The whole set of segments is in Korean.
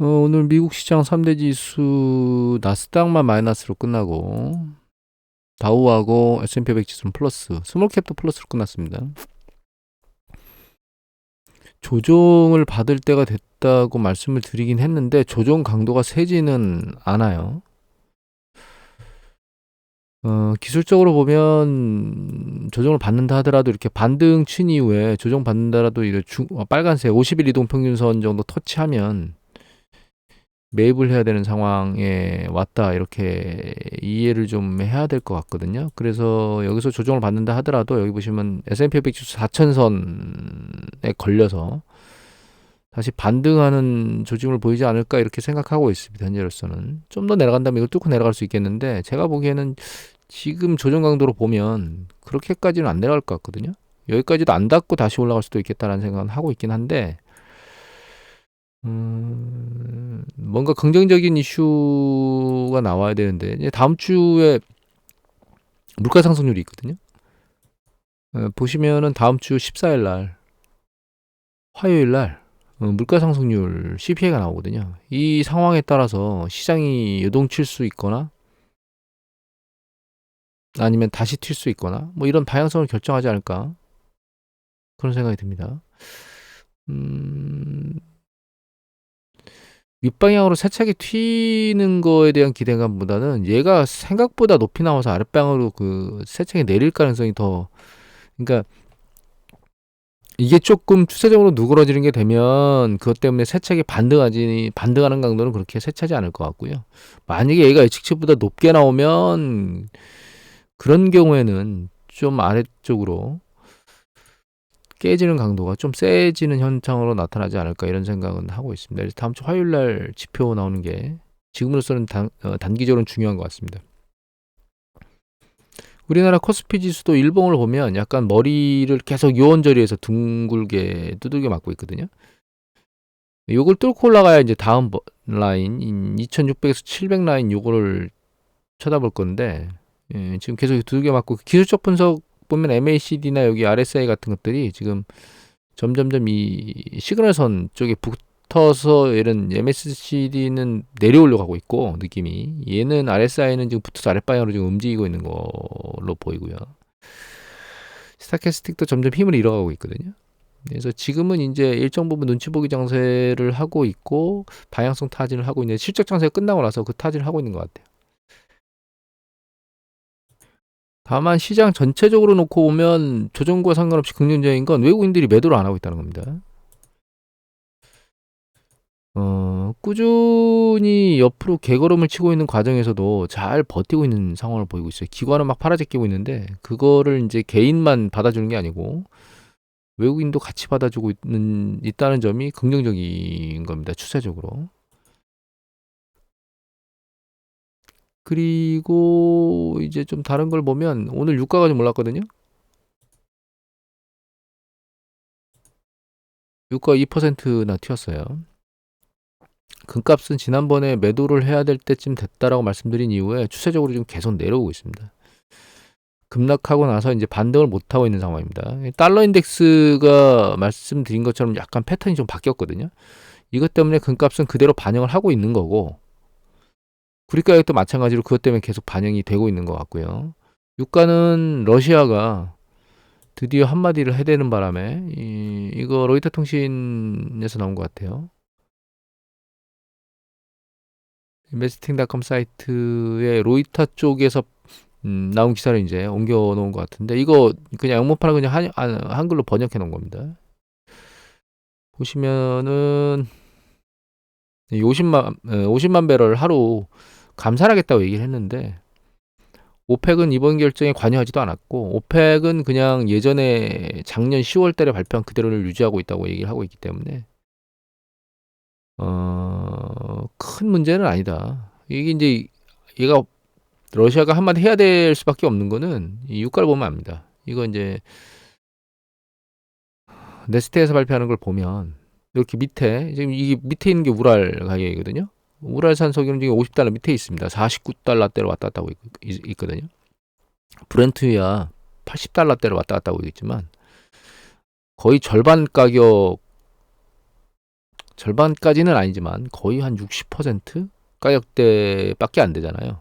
오늘 미국 시장 3대 지수 나스닥만 마이너스로 끝나고 다우하고 S&P 500 지수는 플러스, 스몰캡도 플러스로 끝났습니다. 조정을 받을 때가 됐다고 말씀을 드리긴 했는데 조정 강도가 세지는 않아요. 기술적으로 보면 조정을 받는다 하더라도 이렇게 반등 친 이후에 조정 받는다라도 빨간색 50일 이동 평균선 정도 터치하면 매입을 해야 되는 상황에 왔다, 이렇게 이해를 좀 해야 될 것 같거든요. 그래서 여기서 조정을 받는다 하더라도 여기 보시면 S&P 500 지수 4천선에 걸려서 다시 반등하는 조짐을 보이지 않을까, 이렇게 생각하고 있습니다. 현재로서는 좀 더 내려간다면 이걸 뚫고 내려갈 수 있겠는데, 제가 보기에는 지금 조정 강도로 보면 그렇게까지는 안 내려갈 것 같거든요. 여기까지도 안 닿고 다시 올라갈 수도 있겠다라는 생각은 하고 있긴 한데, 뭔가 긍정적인 이슈가 나와야 되는데, 이제 다음 주에 물가 상승률이 있거든요. 보시면은 다음 주 14일 날, 화요일 날, 물가 상승률 CPI가 나오거든요. 이 상황에 따라서 시장이 요동칠 수 있거나 아니면 다시 튈 수 있거나 뭐 이런 방향성을 결정하지 않을까, 그런 생각이 듭니다. 음, 윗방향으로 세차게 튀는 거에 대한 기대감보다는 얘가 생각보다 높이 나와서 아랫방향으로 그 세차게 내릴 가능성이 더, 그러니까 이게 조금 추세적으로 누그러지는 게 되면 그것 때문에 세차게 반등하는 강도는 그렇게 세차지 않을 것 같고요. 만약에 얘가 예측치보다 높게 나오면 그런 경우에는 좀 아래쪽으로 깨지는 강도가 좀 세지는 현상으로 나타나지 않을까, 이런 생각은 하고 있습니다. 그래서 다음 주 화요일 날 지표 나오는 게 지금으로서는 단기적으로는 중요한 것 같습니다. 우리나라 코스피 지수도 일봉을 보면 약간 머리를 계속 요원저리에서 둥글게 두들겨 맞고 있거든요. 요걸 뚫고 올라가야 이제 다음 라인 2600에서 700 라인, 요거를 쳐다볼 건데, 지금 계속 두들겨 맞고, 기술적 분석 보면 MACD나 여기 RSI 같은 것들이 지금 점점점 이 시그널선 쪽에 붙어서, 이런 MACD는 내려오려고 하고 있고, 느낌이, 얘는 RSI는 지금 붙어서 아랫방향으로 지금 움직이고 있는 걸로 보이고요. 스타캐스틱도 점점 힘을 잃어가고 있거든요. 그래서 지금은 이제 일정 부분 눈치 보기 장세를 하고 있고, 방향성 타진을 하고 있는데, 실적 장세가 끝나고 나서 그 타진을 하고 있는 것 같아요. 다만 시장 전체적으로 놓고 보면 조정과 상관없이 긍정적인 건 외국인들이 매도를 안 하고 있다는 겁니다. 꾸준히 옆으로 개걸음을 치고 있는 과정에서도 잘 버티고 있는 상황을 보이고 있어요. 기관은 막 팔아제끼고 있는데, 그거를 이제 개인만 받아주는 게 아니고 외국인도 같이 받아주고 있다는 점이 긍정적인 겁니다. 추세적으로. 그리고 이제 좀 다른 걸 보면 오늘 유가가 좀 올랐거든요. 유가 2%나 튀었어요. 금값은 지난번에 매도를 해야 될 때쯤 됐다라고 말씀드린 이후에 추세적으로 지금 계속 내려오고 있습니다. 급락하고 나서 이제 반등을 못하고 있는 상황입니다. 달러 인덱스가 말씀드린 것처럼 약간 패턴이 좀 바뀌었거든요. 이것 때문에 금값은 그대로 반영을 하고 있는 거고, 구리 가격도 마찬가지로 그것 때문에 계속 반영이 되고 있는 것 같고요. 유가는 러시아가 드디어 한마디를 해대는 바람에, 이거 로이터 통신에서 나온 것 같아요. 인베스팅닷컴 사이트의 로이터 쪽에서 나온 기사를 이제 옮겨 놓은 것 같은데, 이거 그냥 영문판을 그냥 한글로 번역해 놓은 겁니다. 보시면은 50만 배럴 하루 감산하겠다고 얘기를 했는데, 오펙은 이번 결정에 관여하지도 않았고, 오펙은 그냥 예전에 작년 10월 달에 발표한 그대로를 유지하고 있다고 얘기를 하고 있기 때문에 큰 문제는 아니다. 이게 이제 얘가, 러시아가 한마디 해야 될 수밖에 없는 거는 이 유가를 보면 압니다. 이거 이제 네스트에서 발표하는 걸 보면 이렇게 밑에, 지금 이게 밑에 있는 게 우랄 가격이거든요. 우랄산 석유는 지금 50달러 밑에 있습니다. 49달러대로 왔다 갔다 하고 있거든요. 브렌트야 80달러대로 왔다 갔다 하고 있지만 거의 절반 가격 절반까지는 아니지만 거의 한 60% 가격대밖에 안 되잖아요.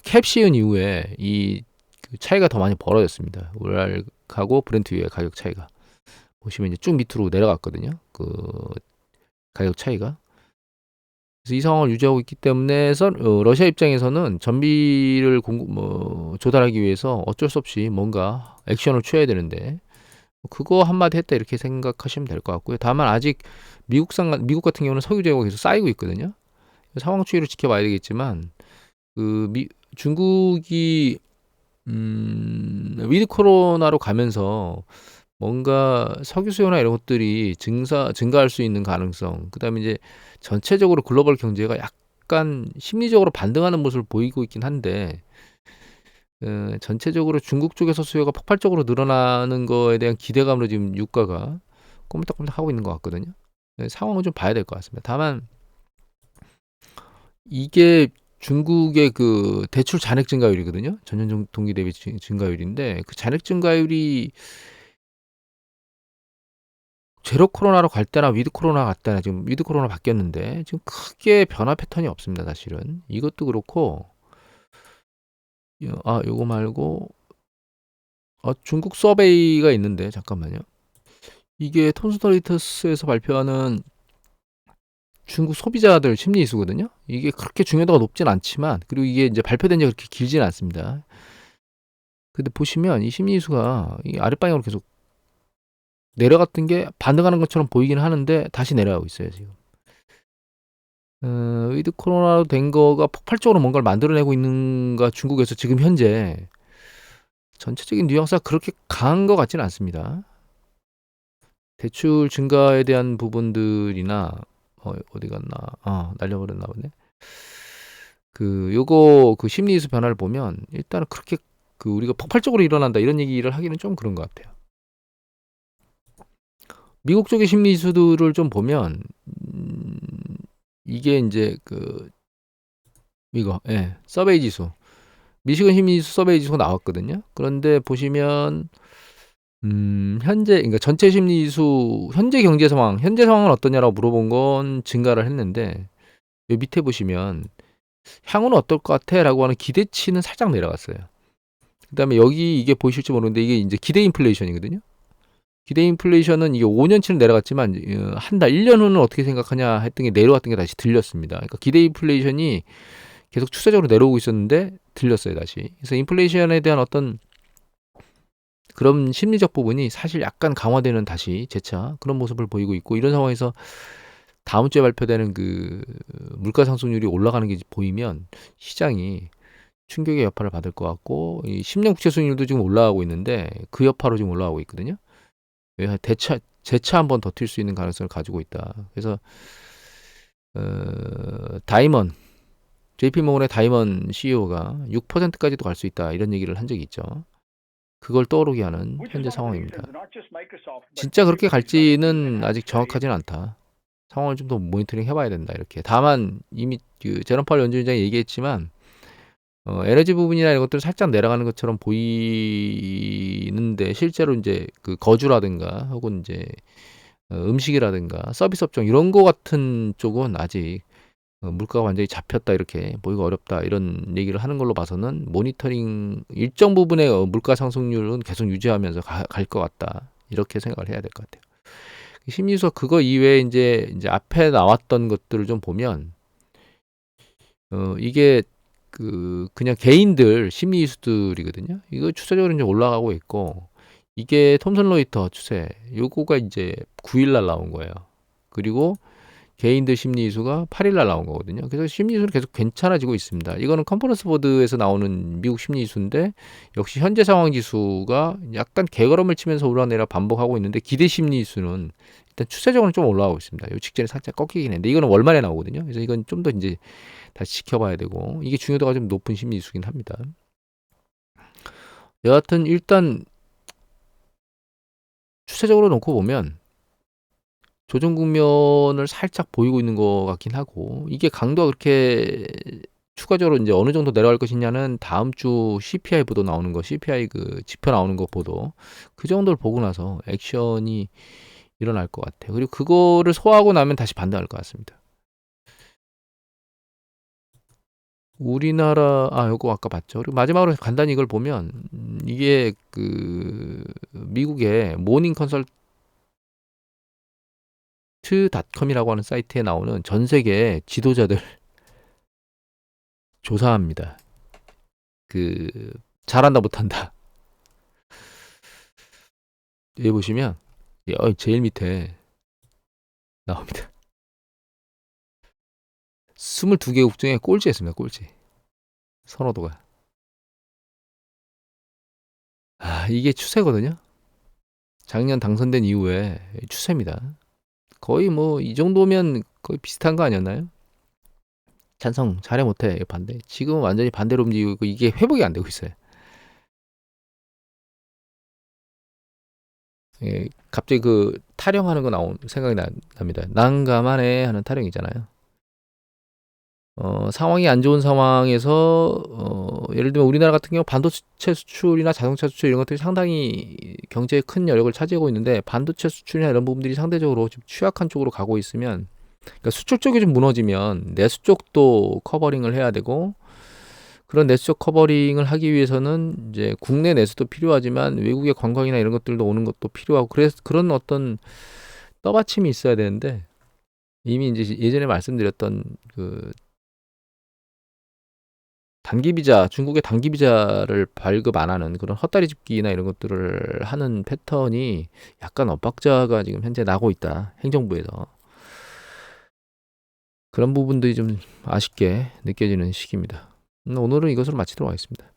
캡 씌운 이후에 그 차이가 더 많이 벌어졌습니다. 우랄하고 브렌트유의 가격 차이가 보시면 이제 쭉 밑으로 내려갔거든요. 그 가격 차이가. 그래서 이 상황을 유지하고 있기 때문에 러시아 입장에서는 전비를 조달하기 위해서 어쩔 수 없이 뭔가 액션을 취해야 되는데 그거 한마디 했다 이렇게 생각하시면 될 것 같고요. 다만 아직 미국 같은 경우는 석유 재고가 계속 쌓이고 있거든요. 상황 추이를 지켜봐야 되겠지만 중국이 위드 코로나로 가면서 뭔가 석유 수요나 이런 것들이 증가할 수 있는 가능성, 그다음에 이제 전체적으로 글로벌 경제가 약간 심리적으로 반등하는 모습을 보이고 있긴 한데 전체적으로 중국 쪽에서 수요가 폭발적으로 늘어나는 거에 대한 기대감으로 지금 유가가 꼬물딱꼬물딱 하고 있는 것 같거든요. 상황을 좀 봐야 될 것 같습니다. 다만 이게 중국의 그 대출 잔액 증가율이거든요. 전년 동기 대비 증가율인데 그 잔액 증가율이 제로 코로나로 갈 때나 위드 코로나 갈 때나 지금 위드 코로나 바뀌었는데 지금 크게 변화 패턴이 없습니다. 사실은 이것도 그렇고 요거 말고 중국 서베이가 있는데 잠깐만요. 이게 톰슨로이터스에서 발표하는 중국 소비자들 심리지수거든요. 이게 그렇게 중요도가 높진 않지만 그리고 이게 이제 발표된 지 그렇게 길진 않습니다. 근데 보시면 이 심리지수가 이 아랫방향으로 계속 내려갔던 게 반등하는 것처럼 보이긴 하는데 다시 내려가고 있어요 지금. 위드 코로나로 된 거가 폭발적으로 뭔가를 만들어내고 있는가 중국에서 지금 현재 전체적인 뉘앙스가 그렇게 강한 것 같지는 않습니다. 대출 증가에 대한 부분들이나 어디 갔나 날려버렸나 보네. 요거 그 심리지수 변화를 보면 일단은 그렇게 우리가 폭발적으로 일어난다 이런 얘기를 하기는 좀 그런 것 같아요. 미국 쪽의 심리지수들을 좀 보면 이게 이제 서베이 지수, 미시건 심리지수 서베이 지수가 나왔거든요. 그런데 보시면 그러니까 전체 심리지수 현재 경제 상황은 어떠냐라고 물어본 건 증가를 했는데 여기 밑에 보시면 향후는 어떨 것 같아라고 하는 기대치는 살짝 내려갔어요. 그다음에 여기 이게 보이실지 모르는데 이게 이제 기대 인플레이션이거든요. 기대 인플레이션은 이게 5년치는 내려갔지만 한 달, 1년 후는 어떻게 생각하냐 했던 게 내려갔던 게 다시 들렸습니다. 그러니까 기대 인플레이션이 계속 추세적으로 내려오고 있었는데 들렸어요, 다시. 그래서 인플레이션에 대한 어떤 그런 심리적 부분이 사실 약간 강화되는 다시 재차 그런 모습을 보이고 있고 이런 상황에서 다음 주에 발표되는 그 물가 상승률이 올라가는 게 보이면 시장이 충격의 여파를 받을 것 같고 이 10년 국채 수익률도 지금 올라가고 있는데 그 여파로 지금 올라가고 있거든요. 재차 한 번 더 튈 수 있는 가능성을 가지고 있다. 그래서 다이먼 JP모건의 다이먼 CEO가 6%까지도 갈 수 있다 이런 얘기를 한 적이 있죠. 그걸 떠오르게 하는 현재 상황입니다. 진짜 그렇게 갈지는 아직 정확하지는 않다. 상황을 좀 더 모니터링 해봐야 된다 이렇게. 다만 이미 제롬 파월 연준위원장이 얘기했지만 에너지 부분이나 이런 것들은 살짝 내려가는 것처럼 보이는데 실제로 이제 그 거주라든가 혹은 이제 음식이라든가 서비스 업종 이런 거 같은 쪽은 아직 물가가 완전히 잡혔다 이렇게 보기가 어렵다 이런 얘기를 하는 걸로 봐서는 모니터링 일정 부분의 물가 상승률은 계속 유지하면서 갈 것 같다 이렇게 생각을 해야 될 것 같아요. 심리수가 그거 이외에 이제 앞에 나왔던 것들을 좀 보면 이게 그냥 개인들 심리지수들이거든요. 이거 추세적으로 이제 올라가고 있고 이게 톰슨 로이터 추세 요거가 이제 9일날 나온 거예요. 그리고 개인들 심리지수가 8일날 나온 거거든요. 그래서 심리지수는 계속 괜찮아지고 있습니다. 이거는 컨퍼런스 보드에서 나오는 미국 심리지수인데 역시 현재 상황 지수가 약간 개걸음을 치면서 오르내려 반복하고 있는데 기대 심리지수는 일단 추세적으로 좀 올라가고 있습니다. 요 직전에 살짝 꺾이긴 했는데 이거는 월말에 나오거든요. 그래서 이건 좀 더 이제 다시 지켜봐야 되고 이게 중요도가 좀 높은 심리지수긴 합니다. 여하튼 일단 추세적으로 놓고 보면 조정 국면을 살짝 보이고 있는 것 같긴 하고 이게 강도가 그렇게 추가적으로 이제 어느 정도 내려갈 것이냐는 다음 주 CPI 보도 나오는 거, CPI 그 지표 나오는 거 보도 그 정도를 보고 나서 액션이 일어날 것 같아요. 그리고 그거를 소화하고 나면 다시 반등할 것 같습니다. 우리나라 요거 아까 봤죠. 그리고 마지막으로 간단히 이걸 보면 이게 그 미국의 모닝 컨설트닷컴이라고 하는 사이트에 나오는 전 세계 지도자들 조사합니다. 그 잘한다 못한다. 여기 보시면 제일 밑에 나옵니다. 22개국 중에 꼴찌했습니다. 꼴찌. 선호도가. 이게 추세거든요. 작년 당선된 이후에 추세입니다. 거의 뭐 이 정도면 거의 비슷한 거 아니었나요? 찬성 잘해 못해 반대. 지금은 완전히 반대로 움직이고 이게 회복이 안 되고 있어요. 예, 갑자기 그 타령하는 거 나온 생각이 납니다. 난감하네 하는 타령 있잖아요. 상황이 안 좋은 상황에서 예를 들면 우리나라 같은 경우 반도체 수출이나 자동차 수출 이런 것들이 상당히 경제에 큰 여력을 차지하고 있는데 반도체 수출이나 이런 부분들이 상대적으로 좀 취약한 쪽으로 가고 있으면 그러니까 수출 쪽이 좀 무너지면 내수 쪽도 커버링을 해야 되고 그런 내수 쪽 커버링을 하기 위해서는 이제 국내 내수도 필요하지만 외국의 관광이나 이런 것들도 오는 것도 필요하고 그래서 그런 어떤 떠받침이 있어야 되는데 이미 이제 예전에 말씀드렸던 그 단기 비자, 중국의 단기 비자를 발급 안 하는 그런 헛다리 짚기나 이런 것들을 하는 패턴이 약간 엇박자가 지금 현재 나고 있다. 행정부에서. 그런 부분들이 좀 아쉽게 느껴지는 시기입니다. 오늘은 이것으로 마치도록 하겠습니다.